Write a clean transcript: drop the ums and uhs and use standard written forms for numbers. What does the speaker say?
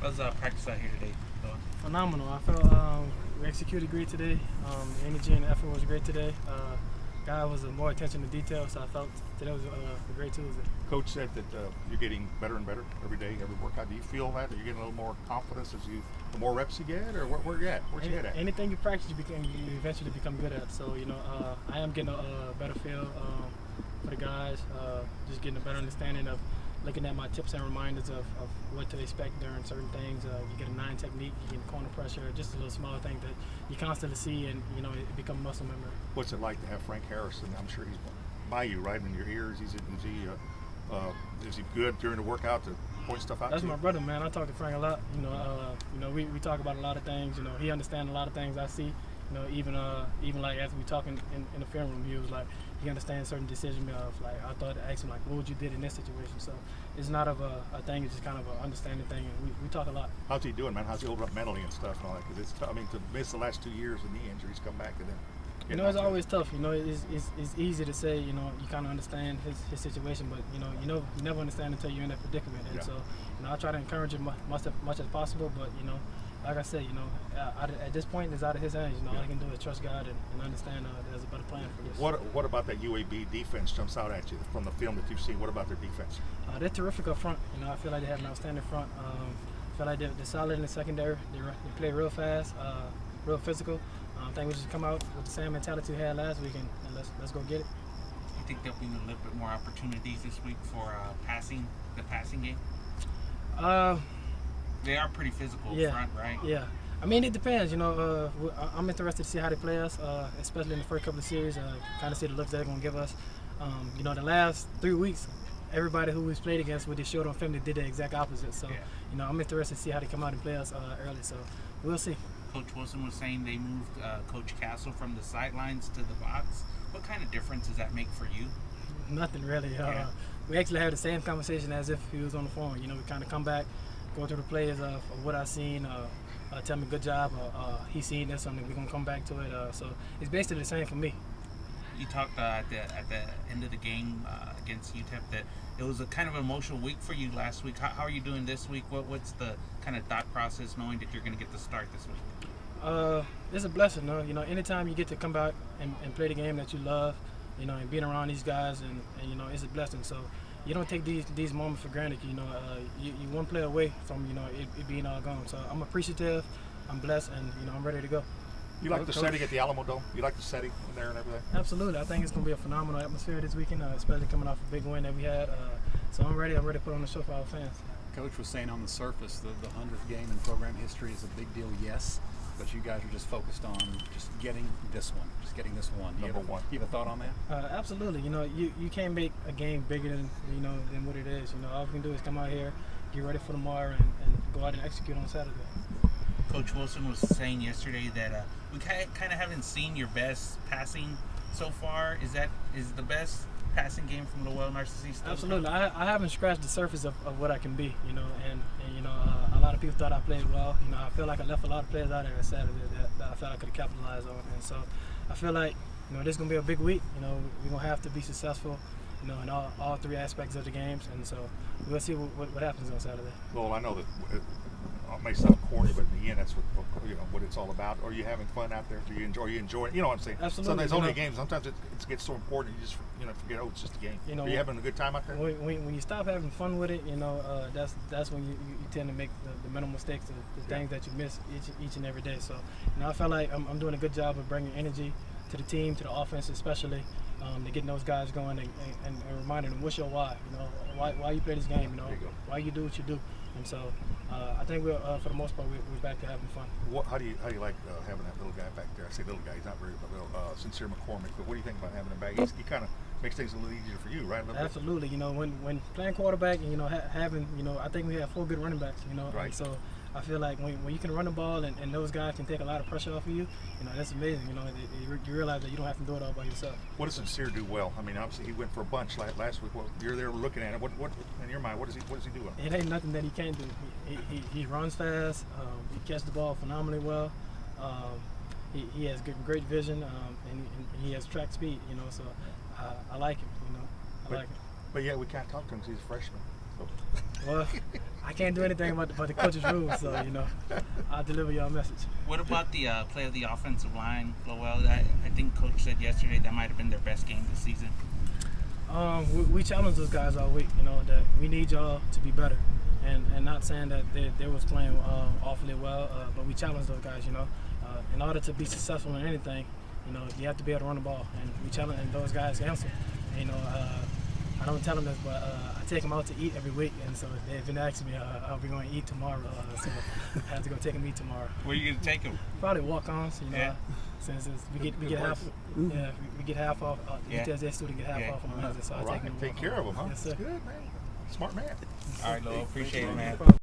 How's practice out here today, Lowell? Phenomenal. I felt we executed great today. The energy and the effort was great today. Guy was more attention to detail, so I felt today was a great Tuesday. Coach said that you're getting better and better every day, every workout. Do you feel that? Are you getting a little more confidence the more reps you get, or where you at? Where's you at? Anything you practice, you eventually become good at. So I am getting a better feel for the guys. Just getting a better understanding of looking at my tips and reminders of what to expect during certain things. You get a 9 technique, you get corner pressure, just a little small thing that you constantly see, and it becomes muscle memory. What's it like to have Frank Harrison? I'm sure he's by you, right in your ears. Is he good during the workout to point stuff out? That's to you? my brother, man. I talk to Frank a lot. We talk about a lot of things. He understands a lot of things I see. Even like as we talking in the film room, he was like, he understands certain decisions. I thought to ask him like, what would you did in this situation? So it's not of a thing. It's just kind of an understanding thing, and we talk a lot. How's he doing, man? How's he holding up mentally and stuff and all that? Because it's to miss the last 2 years of knee injuries, come back to them. It's always tough. It's easy to say. You kind of understand his situation, but you never understand until you're in that predicament. And so, I try to encourage him much as possible. But like I said, at this point, it's out of his hands. All I can do is trust God and understand there's a better plan for this. What about that UAB defense jumps out at you from the film that you've seen? What about their defense? They're terrific up front. I feel like they have an outstanding front. I feel like they're solid in the secondary. They play real fast, real physical. I think we just come out with the same mentality we had last week, and let's go get it. Do you think there'll be a little bit more opportunities this week for the passing game? They are pretty physical up front, right? Yeah. I mean, it depends. I'm interested to see how they play us, especially in the first couple of series. Kind of see the looks they're going to give us. The last 3 weeks, everybody who we've played against with this showed on film, they did the exact opposite. So, I'm interested to see how they come out and play us early. So, we'll see. Coach Wilson was saying they moved Coach Castle from the sidelines to the box. What kind of difference does that make for you? Nothing really. We actually had the same conversation as if he was on the phone. We kind of come back, go through the plays of what I've seen, tell me good job, he's seen this, and we're going to come back to it. So it's basically the same for me. You talked at the end of the game against UTEP that it was a kind of emotional week for you last week. How are you doing this week? What's the kind of thought process knowing that you're going to get the start this week? It's a blessing, anytime you get to come back and play the game that you love, and being around these guys, and it's a blessing. So you don't take these moments for granted. You one play away from it being all gone. So I'm appreciative, I'm blessed, and I'm ready to go. You like the setting at the Alamo Dome? You like the setting in there and everything? Absolutely. I think it's going to be a phenomenal atmosphere this weekend, especially coming off a big win that we had. So I'm ready to put on the show for our fans. Coach was saying on the surface the 100th game in program history is a big deal, yes, but you guys are just focused on just getting this one. Number one. You have a thought on that? Absolutely. You can't make a game bigger than what it is. All we can do is come out here, get ready for tomorrow, and go out and execute on Saturday. Coach Wilson was saying yesterday that we kind of haven't seen your best passing so far. Is the best passing game from Lowell Narcisse? Absolutely. I haven't scratched the surface of what I can be, and a lot of people thought I played well. I feel like I left a lot of players out there on Saturday that I felt I could have capitalized on, and so I feel like this is gonna be a big week. We're gonna have to be successful, in all 3 aspects of the games, and so we'll see what happens on Saturday. Well, I know that it may sound corny, but in the end, that's what it's all about. Are you having fun out there? Do you enjoy? It? You know what I'm saying? Absolutely. Sometimes only a game. Sometimes it gets so important you just forget. Oh, it's just a game. Are you having a good time out there? When you stop having fun with it, that's when you tend to make the mental mistakes, the things that you miss each and every day. So I feel like I'm doing a good job of bringing energy to the team, to the offense especially, to getting those guys going and reminding them what's your why. Why you play this game. Why you do what you do. And so I think we're for the most part we're back to having fun. How do you like having that little guy back there? I say little guy, he's not very little. Sincere McCormick, but what do you think about having him back? He kind of makes things a little easier for you, right? Absolutely. When playing quarterback, and having I think we have 4 good running backs. Right. And so I feel like when you can run the ball and those guys can take a lot of pressure off of you, that's amazing. You realize that you don't have to do it all by yourself. What does Sincere do well? I mean, obviously he went for a bunch last week. Well, you're there looking at it. What in your mind? What does he do well? It ain't nothing that he can't do. He runs fast. He catches the ball phenomenally well. He has great vision, and he has track speed. So I like him. I like him. But yeah, we can't talk to him because he's a freshman. them. Well, I can't do anything about the coach's rules, so I'll deliver y'all a message. What about the play of the offensive line, Lowell? I think Coach said yesterday that might have been their best game this season. We challenge those guys all week, that we need y'all to be better, and not saying that they was playing awfully well, but we challenge those guys. In order to be successful in anything, you have to be able to run the ball, and we challenge and those guys answer. I don't tell them this, but I take them out to eat every week, and so they've been asking me, are we going to eat tomorrow? So I have to go take them eat tomorrow. Where are you going to take them? Probably walk-ons, Yeah. Since we get half, we get half off. The Yeah. UTSA student get half off on Wednesday, so I All right, take them. take care of them, huh? Yes, sir. That's good, man. Smart man. All right, Lowell. Appreciate it, man. No problem.